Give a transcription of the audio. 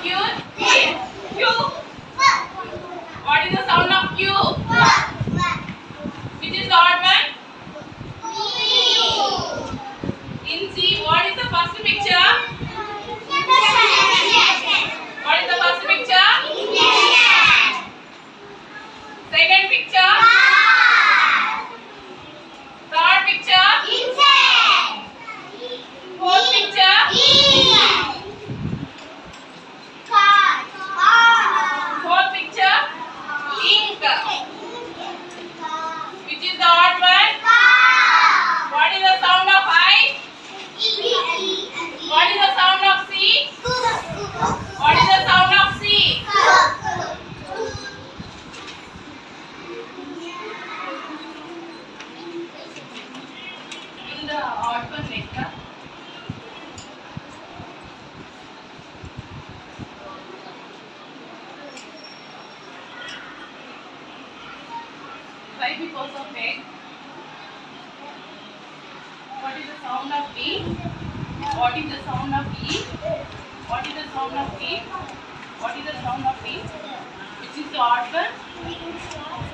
Q. Q. What is the sound of Q? Which is the odd one? In G, what is the first picture? What is the first picture? Second picture? Third picture? Fourth picture? Fourth picture? Ink. Which is the odd one? What is the sound of I? What is the sound of C? What is the sound of C? In the odd one letter. Why because of egg? What is the sound of E? What is the sound of E? What is the sound of E? What is the sound of E? Which is the odd one?